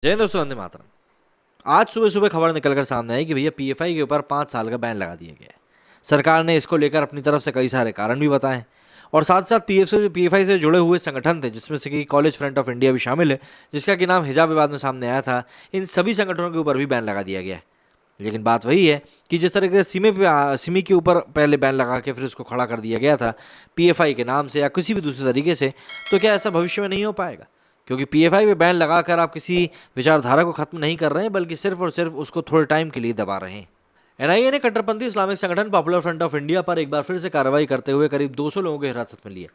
जय हिंद दोस्तों, वंदे मातरम। आज सुबह सुबह खबर निकलकर सामने आई कि भैया पीएफआई के ऊपर 5 साल का बैन लगा दिया गया है। सरकार ने इसको लेकर अपनी तरफ से कई सारे कारण भी बताए हैं और साथ साथ पीएफआई से जुड़े हुए संगठन थे, जिसमें से कि कॉलेज फ्रंट ऑफ इंडिया भी शामिल है, जिसका कि नाम हिजाब विवाद में सामने आया था। इन सभी संगठनों के ऊपर भी बैन लगा दिया गया है। लेकिन बात वही है कि जिस तरीके से सिमी के ऊपर पहले बैन लगा के फिर उसको खड़ा कर दिया गया था पीएफआई के नाम से या किसी भी दूसरे तरीके से, तो क्या ऐसा भविष्य में नहीं हो पाएगा? क्योंकि पीएफआई पे बैन लगाकर आप किसी विचारधारा को खत्म नहीं कर रहे हैं, बल्कि सिर्फ और सिर्फ उसको थोड़े टाइम के लिए दबा रहे हैं। एनआईए ने कट्टरपंथी इस्लामिक संगठन पॉपुलर फ्रंट ऑफ इंडिया पर एक बार फिर से कार्रवाई करते हुए करीब 200 लोगों को हिरासत में लिया।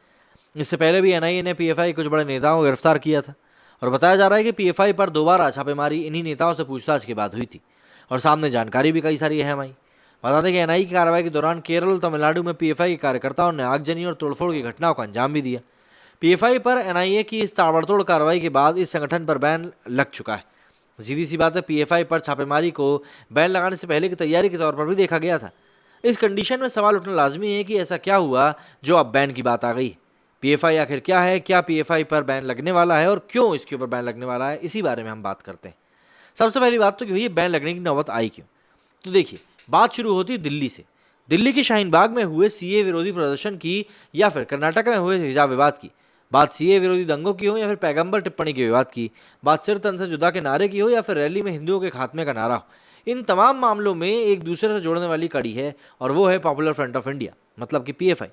इससे पहले भी एनआईए ने पीएफआई कुछ बड़े नेताओं को गिरफ्तार किया था और बताया जा रहा है कि पीएफआई पर दोबारा छापेमारी इन्हीं नेताओं से पूछताछ के बाद हुई थी और सामने जानकारी भी कई सारी अहम आई। बता दें कि एनआईए की कार्रवाई के दौरान केरल और तमिलनाडु में पीएफआई के कार्यकर्ताओं ने आगजनी और तोड़फोड़ की घटनाओं को अंजाम भी दिया। पीएफआई पर एनआईए की इस ताबड़तोड़ कार्रवाई के बाद इस संगठन पर बैन लग चुका है। सीधी सी बात है, पीएफआई पर छापेमारी को बैन लगाने से पहले की तैयारी के तौर पर भी देखा गया था। इस कंडीशन में सवाल उठना लाजमी है कि ऐसा क्या हुआ जो अब बैन की बात आ गई। पीएफआई आखिर क्या है, क्या पीएफआई पर बैन लगने वाला है और क्यों इसके ऊपर बैन लगने वाला है, इसी बारे में हम बात करते हैं। सबसे पहली बात तो कि भैया बैन लगने की नौबत आई क्यों? तो देखिए, बात शुरू होती है दिल्ली से। दिल्ली के शाहीन बाग में हुए सीए विरोधी प्रदर्शन की या फिर कर्नाटक में हुए हिजाब विवाद की, बात सीए विरोधी दंगों की हो या फिर पैगंबर टिप्पणी के विवाद की, बात सिर तन से जुदा के नारे की हो या फिर रैली में हिंदुओं के खात्मे का नारा हो, इन तमाम मामलों में एक दूसरे से जोड़ने वाली कड़ी है और वो है पॉपुलर फ्रंट ऑफ इंडिया, मतलब कि पीएफआई।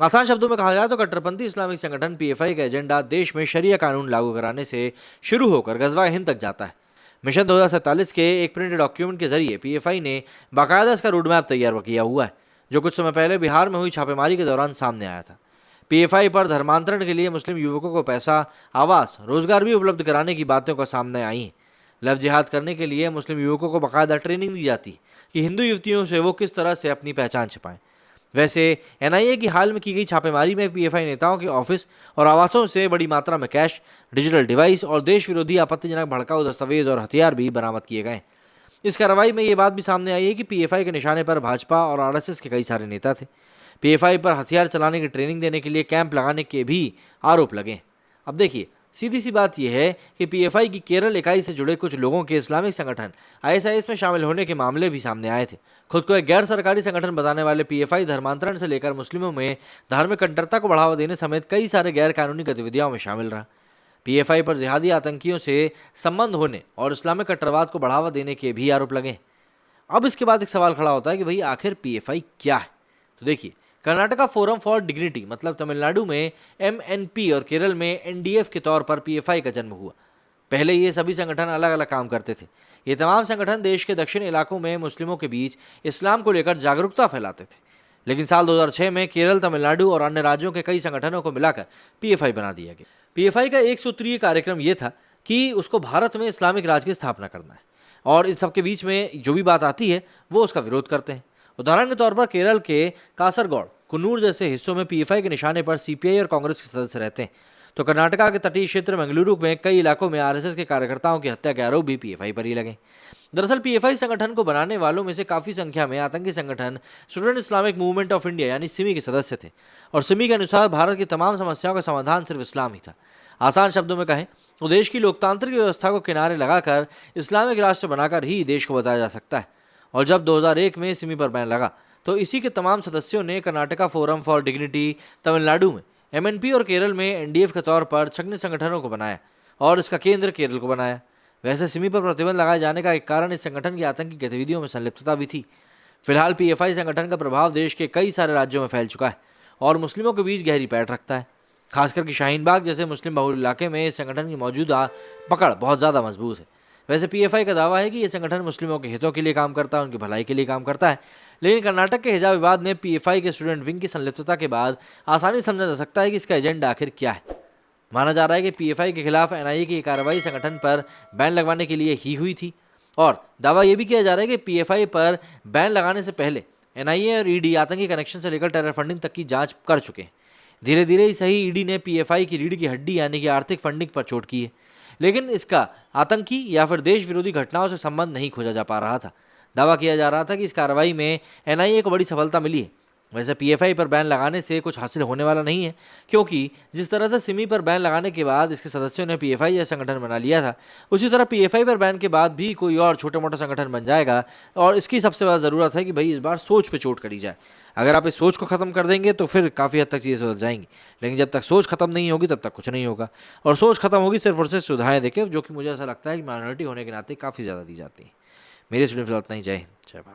आसान शब्दों में कहा जाए तो कट्टरपंथी इस्लामिक संगठन पीएफआई का एजेंडा देश में शरिया कानून लागू कराने से शुरू होकर गजवा हिंद तक जाता है। मिशन 2047 के एक प्रिंटेड डॉक्यूमेंट के जरिए पीएफआई ने बाकायदा इसका रोड मैप तैयार किया हुआ है, जो कुछ समय पहले बिहार में हुई छापेमारी के दौरान सामने आया था। पीएफआई पर धर्मांतरण के लिए मुस्लिम युवकों को पैसा, आवास, रोजगार भी उपलब्ध कराने की बातें का सामने आई हैं। लव जिहाद करने के लिए मुस्लिम युवकों को बाकायदा ट्रेनिंग दी जाती कि हिंदू युवतियों से वो किस तरह से अपनी पहचान छिपाएं। वैसे एनआईए की हाल में की गई छापेमारी में पीएफआई नेताओं के ऑफिस और आवासों से बड़ी मात्रा में कैश, डिजिटल डिवाइस और देश विरोधी आपत्तिजनक भड़काऊ दस्तावेज और हथियार भी बरामद किए गए। इस कार्रवाई में ये बात भी सामने आई है कि पीएफआई के निशाने पर भाजपा और आरएसएस के कई सारे नेता थे। पीएफआई पर हथियार चलाने की ट्रेनिंग देने के लिए कैंप लगाने के भी आरोप लगे। अब देखिए, सीधी सी बात यह है कि पीएफआई की केरल इकाई से जुड़े कुछ लोगों के इस्लामिक संगठन आईएसआईएस में शामिल होने के मामले भी सामने आए थे। खुद को एक गैर सरकारी संगठन बताने वाले पीएफआई धर्मांतरण से लेकर मुस्लिमों में धार्मिक कट्टरता को बढ़ावा देने समेत कई सारे गैर कानूनी गतिविधियों में शामिल रहा। पीएफआई पर जिहादी आतंकियों से संबंध होने और इस्लामिक कट्टरवाद को बढ़ावा देने के भी आरोप लगे। अब इसके बाद एक सवाल खड़ा होता है कि भाई आखिर पीएफआई क्या है? तो देखिए, कर्नाटका फोरम फॉर डिग्निटी मतलब तमिलनाडु में एमएनपी और केरल में एनडीएफ के तौर पर पीएफआई का जन्म हुआ। पहले ये सभी संगठन अलग अलग काम करते थे। ये तमाम संगठन देश के दक्षिण इलाकों में मुस्लिमों के बीच इस्लाम को लेकर जागरूकता फैलाते थे। लेकिन साल 2006 में केरल, तमिलनाडु और अन्य राज्यों के कई संगठनों को मिलाकर पीएफआई बना दिया गया। पीएफआई का एक सूत्रीय कार्यक्रम ये था कि उसको भारत में इस्लामिक राज की स्थापना करना है और इन सबके बीच में जो भी बात आती है वो उसका विरोध करते हैं। उदाहरण के तौर पर केरल के कासरगौड़, कुन्नूर जैसे हिस्सों में पीएफआई के निशाने पर सीपीआई और कांग्रेस के सदस्य रहते हैं, तो कर्नाटका के तटीय क्षेत्र मंगलुरु में कई इलाकों में आरएसएस के कार्यकर्ताओं की हत्या के आरोप भी पीएफआई पर ही लगे। दरअसल पीएफआई संगठन को बनाने वालों में से काफ़ी संख्या में आतंकी संगठन student Islamic movement of India यानी सिमी के सदस्य थे और सिमी के अनुसार भारत की तमाम समस्याओं का समाधान सिर्फ इस्लाम ही था। आसान शब्दों में कहें तो देश की लोकतांत्रिक व्यवस्था को किनारे लगाकर इस्लामिक राष्ट्र बनाकर ही देश को बताया जा सकता है। और जब 2001 में सिमी पर बैन लगा तो इसी के तमाम सदस्यों ने Karnataka forum for dignity, Tamil Nadu में एमएनपी और केरल में एनडीएफ के तौर पर छग्न संगठनों को बनाया और इसका केंद्र केरल को बनाया। वैसे सिमी पर प्रतिबंध लगाए जाने का एक कारण इस संगठन की आतंकी गतिविधियों में संलिप्तता भी थी। फिलहाल पीएफआई संगठन का प्रभाव देश के कई सारे राज्यों में फैल चुका है और मुस्लिमों के बीच गहरी पैठ रखता है। खासकर कि शाहीन बाग जैसे मुस्लिम बहुल इलाके में इस संगठन की मौजूदा पकड़ बहुत ज़्यादा मजबूत है। वैसे पीएफआई का दावा है कि यह संगठन मुस्लिमों के हितों के लिए काम करता है, उनकी भलाई के लिए काम करता है। लेकिन कर्नाटक के हिजाब विवाद में पीएफआई के स्टूडेंट विंग की संलिप्तता के बाद आसानी समझा जा सकता है कि इसका एजेंडा आखिर क्या है। माना जा रहा है कि पीएफआई के खिलाफ एनआईए की कार्रवाई संगठन पर बैन लगवाने के लिए ही हुई थी और दावा यह भी किया जा रहा है कि पीएफआई पर बैन लगाने से पहले एनआईए और ईडी आतंकी कनेक्शन से लेकर टेरर फंडिंग तक की जांच कर चुके हैं। धीरे धीरे ही सही ईडी ने पीएफआई की रीढ़ की हड्डी यानी कि आर्थिक फंडिंग पर चोट की है, लेकिन इसका आतंकी या फिर देश विरोधी घटनाओं से संबंध नहीं खोजा जा पा रहा था। दावा किया जा रहा था कि इस कार्रवाई में एनआईए को बड़ी सफलता मिली है वैसे पीएफआई पर बैन लगाने से कुछ हासिल होने वाला नहीं है, क्योंकि जिस तरह से सिमी पर बैन लगाने के बाद इसके सदस्यों ने पीएफआई जैसा संगठन बना लिया था, उसी तरह पीएफआई पर बैन के बाद भी कोई और छोटा मोटा संगठन बन जाएगा। और इसकी सबसे ज़्यादा ज़रूरत है कि भाई इस बार सोच पे चोट करी जाए। अगर आप इस सोच को ख़त्म कर देंगे तो फिर काफ़ी हद तक चीज़ें सुधर जाएंगी, लेकिन जब तक सोच खत्म नहीं होगी तब तक कुछ नहीं होगा। और सोच खत्म होगी सिर्फ और सिर्फ सुविधाएं देके, जो कि मुझे ऐसा लगता है कि माइनॉरिटी होने के नाते काफ़ी ज़्यादा दी जाती है। मेरे स्टूडेंट फिलहाल इतना ही। जय हिंद, जय भारत।